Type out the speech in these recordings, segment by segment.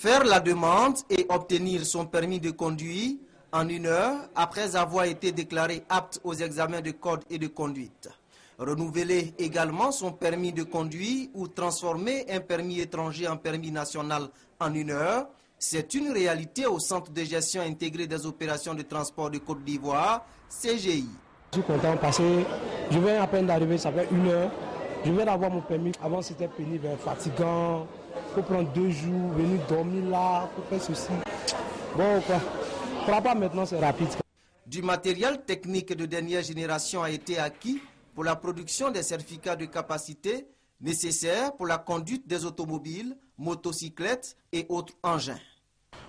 Faire la demande et obtenir son permis de conduire en 1 heure après avoir été déclaré apte aux examens de code et de conduite. Renouveler également son permis de conduire ou transformer un permis étranger en permis national en 1 heure, c'est une réalité au Centre de gestion intégrée des opérations de transport de Côte d'Ivoire, CGI. Je suis content parce que je viens à peine d'arriver, ça fait 1 heure. Je viens d'avoir mon permis. Avant c'était pénible, fatigant. Il faut prendre 2 jours, venir dormir là, pour faire ceci. Bon quoi, pas maintenant c'est rapide. Du matériel technique de dernière génération a été acquis pour la production des certificats de capacité nécessaires pour la conduite des automobiles, motocyclettes et autres engins.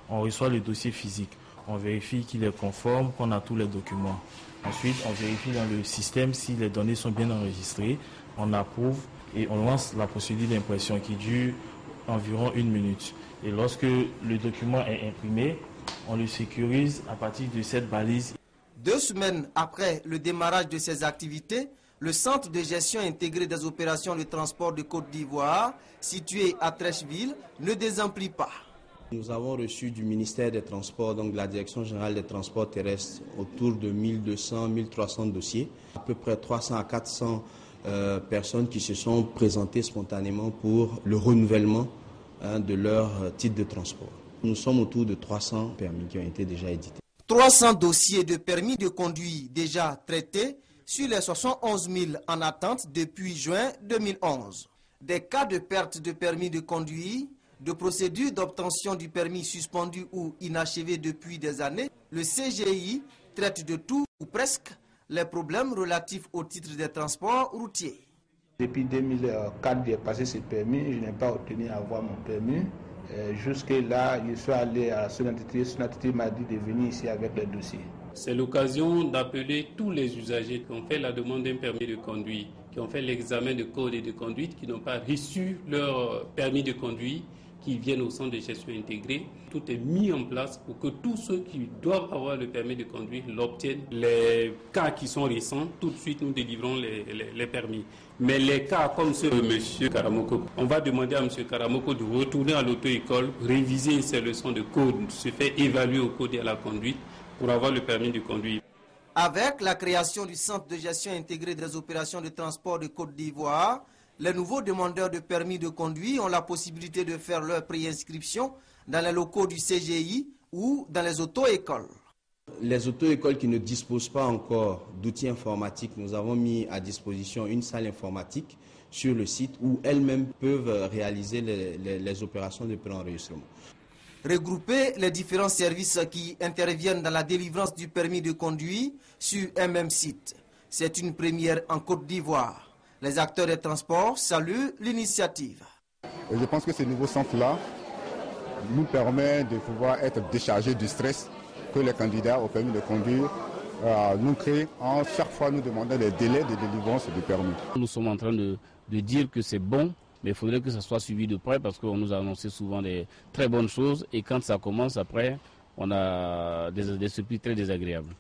On reçoit le dossier physique, on vérifie qu'il est conforme, qu'on a tous les documents. Ensuite, on vérifie dans le système si les données sont bien enregistrées, on approuve et on lance la procédure d'impression qui dure environ 1 minute. Et lorsque le document est imprimé, on le sécurise à partir de cette balise. 2 semaines après le démarrage de ces activités, le Centre de gestion intégrée des opérations de transport de Côte d'Ivoire, situé à Trècheville, ne désemplit pas. Nous avons reçu du ministère des Transports, donc de la Direction générale des transports terrestres, autour de 1200-1300 dossiers. À peu près 300 à 400 personnes qui se sont présentées spontanément pour le renouvellement de leur titre de transport. Nous sommes autour de 300 permis qui ont été déjà édités. 300 dossiers de permis de conduire déjà traités sur les 71 000 en attente depuis juin 2011. Des cas de perte de permis de conduire, de procédures d'obtention du permis suspendu ou inachevé depuis des années, le CGI traite de tout ou presque les problèmes relatifs au titre des transports routiers. Depuis 2004, j'ai passé ce permis, je n'ai pas obtenu à avoir mon permis. Jusque-là, je suis allé à son entité m'a dit de venir ici avec les dossiers. C'est l'occasion d'appeler tous les usagers qui ont fait la demande d'un permis de conduire, qui ont fait l'examen de code et de conduite, qui n'ont pas reçu leur permis de conduire, qui viennent au centre de gestion intégrée. Tout est mis en place pour que tous ceux qui doivent avoir le permis de conduire l'obtiennent. Les cas qui sont récents, tout de suite nous délivrons les permis. Mais les cas comme ceux de M. Karamoko, on va demander à M. Karamoko de retourner à l'auto-école, réviser ses leçons de code, se faire évaluer au code et à la conduite pour avoir le permis de conduire. Avec la création du Centre de gestion intégrée des opérations de transport de Côte d'Ivoire, les nouveaux demandeurs de permis de conduire ont la possibilité de faire leur préinscription dans les locaux du CGI ou dans les auto-écoles. Les auto-écoles qui ne disposent pas encore d'outils informatiques, nous avons mis à disposition une salle informatique sur le site où elles-mêmes peuvent réaliser les opérations de préenregistrement. Regrouper les différents services qui interviennent dans la délivrance du permis de conduire sur un même site, c'est une première en Côte d'Ivoire. Les acteurs des transports saluent l'initiative. Je pense que ce nouveau centre-là nous permet de pouvoir être déchargés du stress que les candidats au permis de conduire nous créent en chaque fois nous demandant les délais de délivrance du permis. Nous sommes en train de dire que c'est bon, mais il faudrait que ça soit suivi de près parce qu'on nous a annoncé souvent des très bonnes choses et quand ça commence après, on a des surprises très désagréables.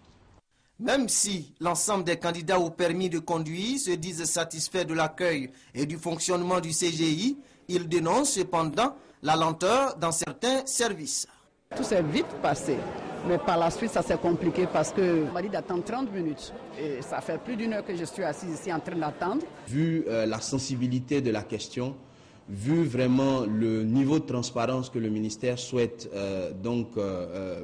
Même si l'ensemble des candidats au permis de conduire se disent satisfaits de l'accueil et du fonctionnement du CGI, ils dénoncent cependant la lenteur dans certains services. Tout s'est vite passé, mais par la suite ça s'est compliqué parce qu'on m'a dit d'attendre 30 minutes. Et ça fait plus d'1 heure que je suis assis ici en train d'attendre. Vu la sensibilité de la question, vu vraiment le niveau de transparence que le ministère souhaite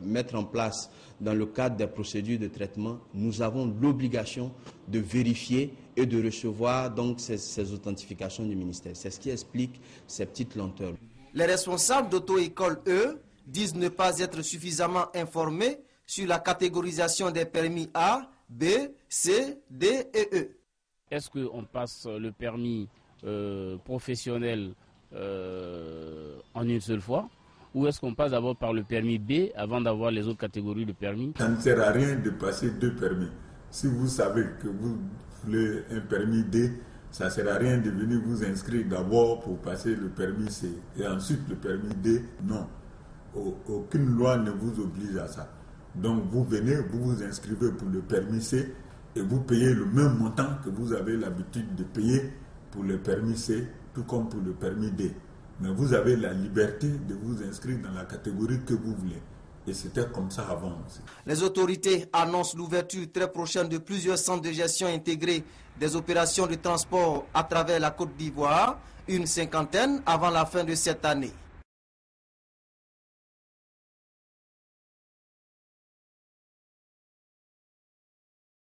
mettre en place dans le cadre des procédures de traitement, nous avons l'obligation de vérifier et de recevoir donc ces authentifications du ministère. C'est ce qui explique ces petites lenteurs. Les responsables d'auto-école, eux, disent ne pas être suffisamment informés sur la catégorisation des permis A, B, C, D et E. Est-ce qu'on passe le permis professionnel en une seule fois ou est-ce qu'on passe d'abord par le permis B avant d'avoir les autres catégories de permis? Ça ne sert à rien de passer 2 permis. Si vous savez que vous voulez un permis D, ça ne sert à rien de venir vous inscrire d'abord pour passer le permis C et ensuite le permis D. Non, aucune loi ne vous oblige à ça. Donc vous venez, vous vous inscrivez pour le permis C et vous payez le même montant que vous avez l'habitude de payer pour le permis C, tout comme pour le permis D. Mais vous avez la liberté de vous inscrire dans la catégorie que vous voulez. Et c'était comme ça avant aussi. Les autorités annoncent l'ouverture très prochaine de plusieurs centres de gestion intégrés des opérations de transport à travers la Côte d'Ivoire, une cinquantaine avant la fin de cette année.